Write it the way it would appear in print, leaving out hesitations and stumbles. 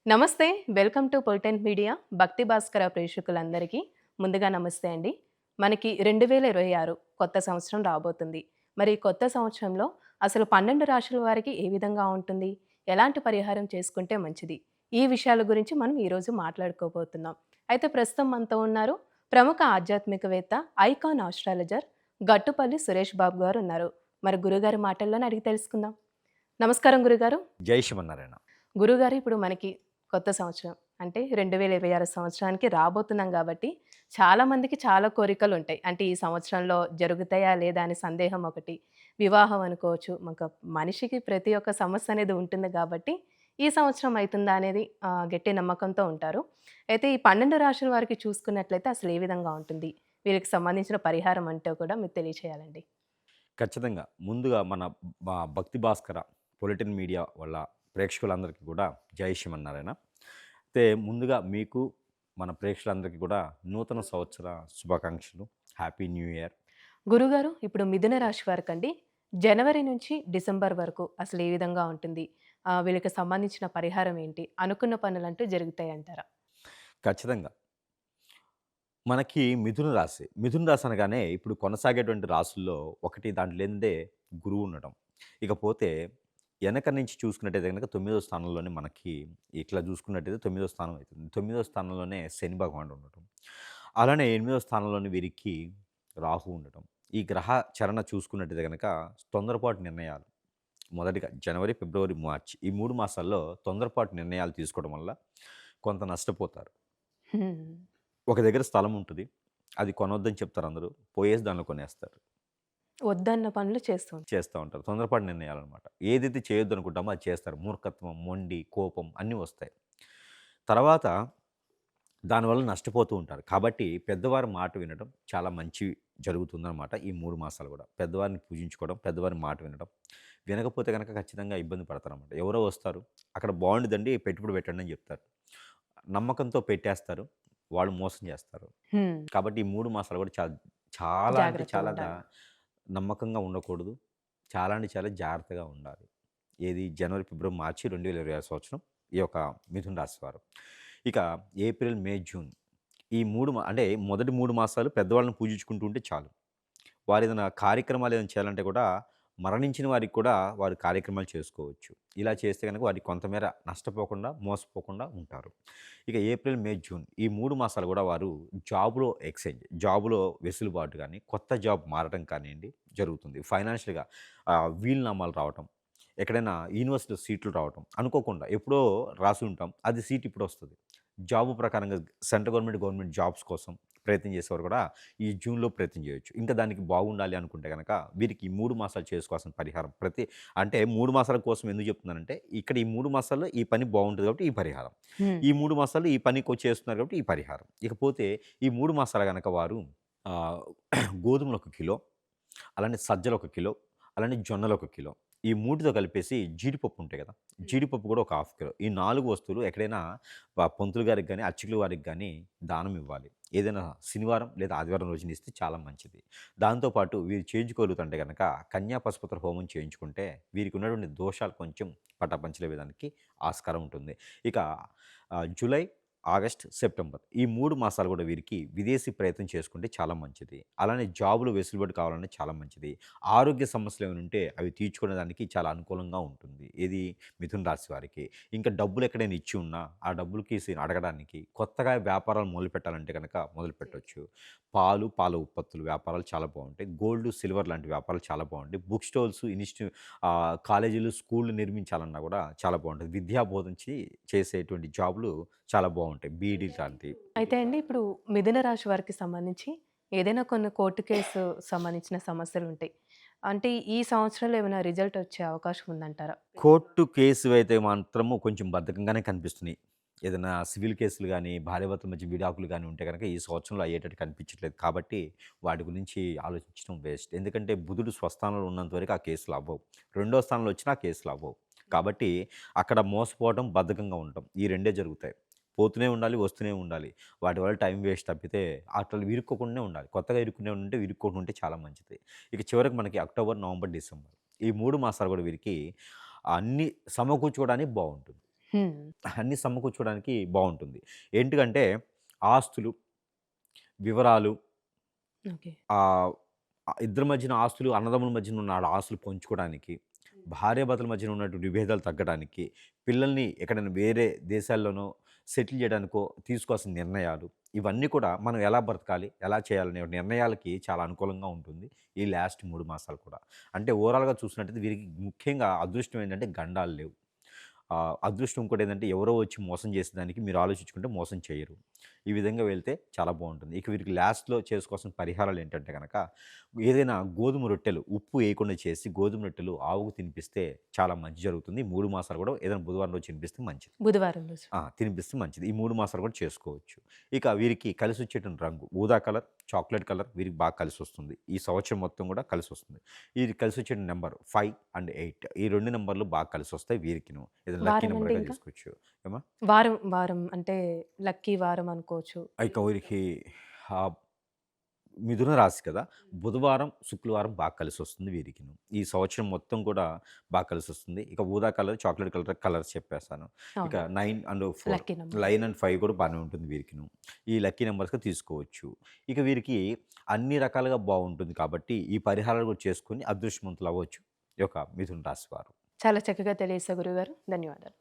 నమస్తే. Welcome to పొలిటెంట్ media. భక్తి భాస్కర ప్రేక్షకులందరికీ ముందుగా నమస్తే అండి. మనకి 2026 కొత్త సంవత్సరం రాబోతుంది. మరి ఈ కొత్త సంవత్సరంలో అసలు 12 రాశుల వారికి ఏ విధంగా ఉంటుంది? ఎలాంటి పరిహారం చేసుకుంటే మంచిది? ఈ విషయాల గురించి మనం ఈరోజు మాట్లాడుకోబోతున్నాం. అయితే ప్రస్తుతం మనతో ఉన్నారు ప్రముఖ ఆధ్యాత్మికవేత్త, ఐకాన్ ఆస్ట్రాలజర్ గట్టుపల్లి సురేష్ బాబు గారు ఉన్నారు. మరి గురుగారి మాటల్లోనే అడిగి తెలుసుకుందాం. నమస్కారం గురుగారు. జై శ్రీమన్నారాయణ. గురుగారు ఇప్పుడు మనకి కొత్త సంవత్సరం అంటే 2026 సంవత్సరానికి రాబోతున్నాం గాబట్టి, చాలా మందికి చాలా కోరికలుంటాయి. అంటే ఈ సంవత్సరంలో జరుగుతాయా లేదా అని సందేహం ఒకటి. వివాహం అనుకోవచ్చు. మనిషికి ప్రతి ఒక్క సమస్య అనేది ఉంటుంది గాబట్టి, ఈ సంవత్సరం అయితుందా అనేది గట్టి నమ్మకంతో ఉంటారు. అయితే ఈ 12 రాశుల వారికి చూసుకున్నట్లయితే అసలు ఏ విధంగా ఉంటుంది? వీరికి సంబంధించిన పరిహారం అంటే కూడా మీరు తెలియచేయాలండి. ఖచ్చితంగా. ముందుగా మన భక్తి భాస్కర పొలిటిన్ మీడియా వల్ల ప్రేక్షకులందరికీ కూడా జై శ్రీమన్నారాయణ. అయితే ముందుగా మీకు, మన ప్రేక్షకులందరికీ కూడా నూతన సంవత్సర శుభాకాంక్షలు. Happy new year. గురుగారు ఇప్పుడు మిథున రాశి వారికండి జనవరి నుంచి డిసెంబర్ వరకు అసలు ఏ విధంగా ఉంటుంది? వీళ్ళకి సంబంధించిన పరిహారం ఏంటి? అనుకున్న పనులంటూ జరుగుతాయంటారా? ఖచ్చితంగా. మనకి మిథున రాశి. మిథున రాశి అనగానే ఇప్పుడు కొనసాగేటువంటి రాసుల్లో ఒకటి దాంట్లో లేనిదే గురువు ఉండడం. ఇకపోతే వెనక నుంచి చూసుకున్నట్టయితే గనక 9వ స్థానంలోనే మనకి ఇట్లా చూసుకున్నట్టయితే 9వ స్థానం అయితుంది. 9వ స్థానంలోనే శని భగవానుడు ఉండటం. అలానే 8వ స్థానంలోనే వీరికి రాహు ఉండటం. ఈ గ్రహ చరణ చూసుకున్నట్టయితే గనక తొందరపాటు నిర్ణయాలు. మొదటిగా జనవరి, ఫిబ్రవరి, మార్చ్ ఈ 3 మాసాల్లో తొందరపాటు నిర్ణయాలు తీసుకోవడం వల్ల కొంత నష్టపోతారు. హ్మ్. ఒక దగ్గర స్థలం ఉంటది. అది కొనొద్దని చెప్తారు అందరూ. పోయేసి దాంట్లో కొనేస్తారు. వద్దన్న పనులు చేస్తూ చేస్తా ఉంటారు. తొందరపాటు నిర్ణయాలనమాట. ఏదైతే చేయొద్దనుకుంటామో అది చేస్తారు. మూర్ఖత్వం, మొండి, కోపం అన్నీ వస్తాయి. తర్వాత దానివల్ల నష్టపోతూ ఉంటారు. కాబట్టి పెద్దవారి మాట వినడం చాలా మంచి జరుగుతుందనమాట ఈ 3 మాసాలు గూడా. పెద్దవారిని పూజించుకోవడం, పెద్దవారి మాట వినడం. వినకపోతే గనక ఖచ్చితంగా ఇబ్బంది పడతారనమాట. ఎవరో వస్తారు, అక్కడ బావుండిద్దండి పెట్టుబడి పెట్టండి అని జెప్తారు. నమ్మకంతో పెట్టేస్తారు. వాళ్ళు మోసం జేస్తారు. హ్మ్. కాబట్టి ఈ 3 మాసాలు గూడా చాలా అంటే చాలా జాగ్రత్తగుండాలి. నమ్మకంగా ఉండకూడదు. చాలా అంటే చాలా జాగ్రత్తగా ఉండాలి. ఏది జనవరి, ఫిబ్రవరి, మార్చి 2026 సంవత్సరం ఈ యొక్క మిథున రాశి వారు. ఇక ఏప్రిల్, మే, జూన్ ఈ 3 అంటే మొదటి 3 మాసాలు పెద్దవాళ్ళని పూజించుకుంటూ ఉంటే చాలు. వారేదైనా కార్యక్రమాలు ఏదైనా చేయాలంటే కూడా మరణించిన వారికి కూడా వారు కార్యక్రమాలు చేసుకోవచ్చు. ఇలా చేస్తే గనుక వారికి కొంతమేర నష్టపోకుండా, మోసపోకుండా ఉంటారు. ఇక ఏప్రిల్, మే, జూన్ ఈ 3 మాసాలు గూడా వారు జాబ్‌లో వెసులుబాటు గాని, కొత్త జాబ్ మారటం కానియండి జరుగుతుంది. ఫైనాన్షియల్‌గా వీలునామాలు రావటం, ఎక్కడైనా యూనివర్సిటీలో సీట్లు రావటం, అనుకోకుండా ఎప్పుడో రాసుంటాం. అది సీట్ ఇప్పుడొస్తది. జాబు ప్రకారంగా గవర్నమెంట్ జాబ్స్ కోసం ప్రయత్నం చేసేవారు కూడా ఈ జూన్‌లో ప్రయత్నం చేయొచ్చు. ఇంకా దానికి బాగుండాలి అనుకుంటే గనక వీరికి ఈ 3 మాసాలు చేసుకోవాల్సిన పరిహారం అంటే 3 మాసాల కోసం ఎందుకు చెప్తున్నానంటే, ఇక్కడ ఈ 3 మాసాల్లో ఈ పని బావుంటది కాబట్టి ఈ పరిహారం. హ్మ్. ఈ 3 మాసాలు ఈ పని చేస్తున్నారు కాబట్టి ఈ పరిహారం. ఇకపోతే ఈ 3 మాసాలు గనక వారు ఆహ్, గోధుమలు 1 కిలో, అలానే సజ్జలు 1 కిలో, అలానే జొన్నలు 1 కిలో. ఈ 3తో కలిపేసి జీడిపప్పు ఉంటాయి కదా! జీడిపప్పు కూడా ఒక 1/2 కిలో. ఈ 4 వస్తువులు ఎక్కడైనా పంతులు గారికి గాని, అర్చకుల వారికి గాని దానం ఇవ్వాలి. ఏదైనా శనివారం లేదా ఆదివారం రోజున ఇస్తే చాలా మంచిది. దాంతో పాటు వీరు చేయించుకోగలుగుతుంటే గనక కన్యా పశుపత్ర హోమం చేయించుకుంటే వీరికి ఉన్నటువంటి దోషాలు కొంచెం పటాపంచలేయడానికి ఆస్కారం ఉంటుంది. ఇక జూలై, ఆగస్ట్, సెప్టెంబర్ ఈ 3 మాసాలు కూడా వీరికి విదేశీ ప్రయత్నం చేసుకుంటే చాలా మంచిది. అలానే జాబ్‌లో వెసులుబాటు కావాలంటే చాలా మంచిది. ఆరోగ్య సమస్యలు ఏమైనా ఉంటే అవి తీర్చుకునేదానికి చాలా అనుకూలంగా ఉంటుంది. ఏది మిథున రాశి వారికి. ఇంకా డబ్బులు ఎక్కడైనా ఇచ్చి ఉన్నా ఆ డబ్బులకి అడగడానికి కొత్తగా వ్యాపారాలు మొదలుపెట్టాలంటే గనక మొదలుపెట్టొచ్చు. పాల ఉత్పత్తులు వ్యాపారాలు చాలా బావుంటాయి. గోల్డ్, సిల్వర్ లాంటి వ్యాపారాలు చాలా బావుంటాయి. బుక్ స్టోర్స్, కాలేజీలు, స్కూల్‌లు నిర్మించాలన్నా కూడా చాలా బావుంటది. విద్యా బోధించి చేసేటువంటి జాబ్‌లు చాలా బావుంటాయి. బీఈడీ లాంటివి. అయితే అండి ఇప్పుడు మిథున రాశి వారికి సంబంధించి ఏదైనా కొన్ని కోర్టు కేసు సంబంధించిన సమస్యలుంటాయి. అంటే ఈ సంవత్సరంలో ఏమైనా రిజల్ట్ వచ్చే అవకాశం ఉందంటారా? కోర్టు కేసువైతే మాత్రము కొంచెం బద్ధకంగానే కనిపిస్తున్నాయి. ఏదైనా సివిల్ కేసులు గాని, భార్యాభర్తల మధ్య విడాకులు గాని ఉంటే గనక ఈ సంవత్సరంలో అయ్యేటట్టు కనిపించట్లేదు. కాబట్టి వాటి గురించి ఆలోచించడం వేస్ట్. ఎందుకంటే బుధుడు స్వస్థానంలో ఉన్నంత వరకు ఆ కేసులు అవ్వవు. రెండో స్థానంలో వచ్చినా ఆ కేసులు అవ్వవు. కాబట్టి అక్కడ మోసపోవడం, బద్ధకంగా ఉండటం ఈ రెండే జరుగుతాయి. పోతూనే ఉండాలి, వస్తూనే ఉండాలి. వాటి వల్ల టైం వేస్ట్ తప్పితే అట్లా ఇరుక్కోకుండానే ఉండాలి. కొత్తగా ఇరుక్కోకుండా ఉంటే చాలా మంచిది. ఇక చివరికి మనకి అక్టోబర్, నవంబర్, డిసెంబర్ ఈ 3 మాసాలు కూడా వీరికి అన్నీ సమకూర్చుకోవడానికి బావుంటుంది. హ్మ్. అన్నీ సమకూర్చోవడానికి బావుంటుంది. ఏంటికంటే ఆస్తులు, వివరాలు, ఓకే. ఆహ్, ఇద్దరి మధ్యన ఆస్తులు, అన్నదమ్ముల మధ్యన ఉన్న ఆస్తులు పంచుకోవడానికి, భార్యాభర్తల మధ్యన ఉన్నటువంటి విభేదాలు తగ్గడానికి, పిల్లల్ని ఎక్కడైనా వేరే దేశాల్లోనో సెటిల్ చేయడానికో తీసుకోవాల్సిన నిర్ణయాలు, ఇవన్నీ కూడా మనం ఎలా బ్రతకాలి, ఎలా చేయాలనే నిర్ణయాలకి చాలా అనుకూలంగా ఉంటుంది. ఈ లాస్ట్ 3 మాసాలు కూడా. అంటే ఓవరాల్‌గా చూసినట్టయితే వీరికి ముఖ్యంగా అదృష్టం ఏంటంటే గండాలు లేవు. అదృష్టం ఇంకోటేంటంటే ఎవరో వచ్చి మోసం చేసేదానికి మీరు ఆలోచించుకుంటే మోసం చేయరు. ఈ విధంగా వెళ్తే చాలా బావుంటుంది. ఇక వీరికి లాస్ట్‌లో చేసుకోవాల్సిన పరిహారాలు ఏంటంటే గనక, ఏదైనా గోధుమ రొట్టెలు ఉప్పు ఏయకుండా చేసి గోధుమ రొట్టెలు ఆవుకు తినిపిస్తే చాలా మంచి జరుగుతుంది. 3 మాసాలు కూడా ఏదైనా బుధవారం రోజు తినిపిస్తే మంచిది. బుధవారం రోజు. తినిపిస్తే మంచిది. ఈ 3 మాసాలు కూడా చేసుకోవచ్చు. ఇక వీరికి కలిసొచ్చేటువంటి రంగు ఊదా కలర్, చాక్లేట్ కలర్ వీరికి బాగా కలిసొస్తుంది. ఈ సంవత్సరం మొత్తం కూడా కలిసొస్తుంది. ఇది కలిసొచ్చే నంబర్ 5 అండ్ 8 ఈ 2 నంబర్‌లు బాగా కలిసొస్తాయి వీరికిను. ఏదైనా లక్కీ వారం అంటే నంబర్‌గా ఇంకా? తీసుకోవచ్చు. ఏమ్మా? వారం, వారం అంటే లక్కీ వారం అనుకోవచ్చు. ఇక వీరికి ఆహ్, మిథున రాశి కదా! బుధవారం, శుక్రవారం బాగా కలిసొస్తుంది వీరికిను. ఈ సంవత్సరం మొత్తం కూడా బాగా కలిసొస్తుంది. ఇక ఊదా కలర్, చాక్లేట్ కలర్ కలర్స్ చెప్పేసాను. ఇక అవును. 9 and 4 lucky number. Line and 5 కూడా బానే ఉంటుంది వీరికిను. ఈ లక్కీ నంబర్స్‌గా తీసుకోవచ్చు. ఇక వీరికి అన్ని రకాలుగా బావుంటుంది కాబట్టి ఈ పరిహారాలు కూడా చేసుకొని అదృష్టవంతులవ్వచ్చు. ఈ యొక్క మిథున రాశి వారు. చాలా చక్కగా తెలియజేశారు గురువుగారు. ధన్యవాదాలు.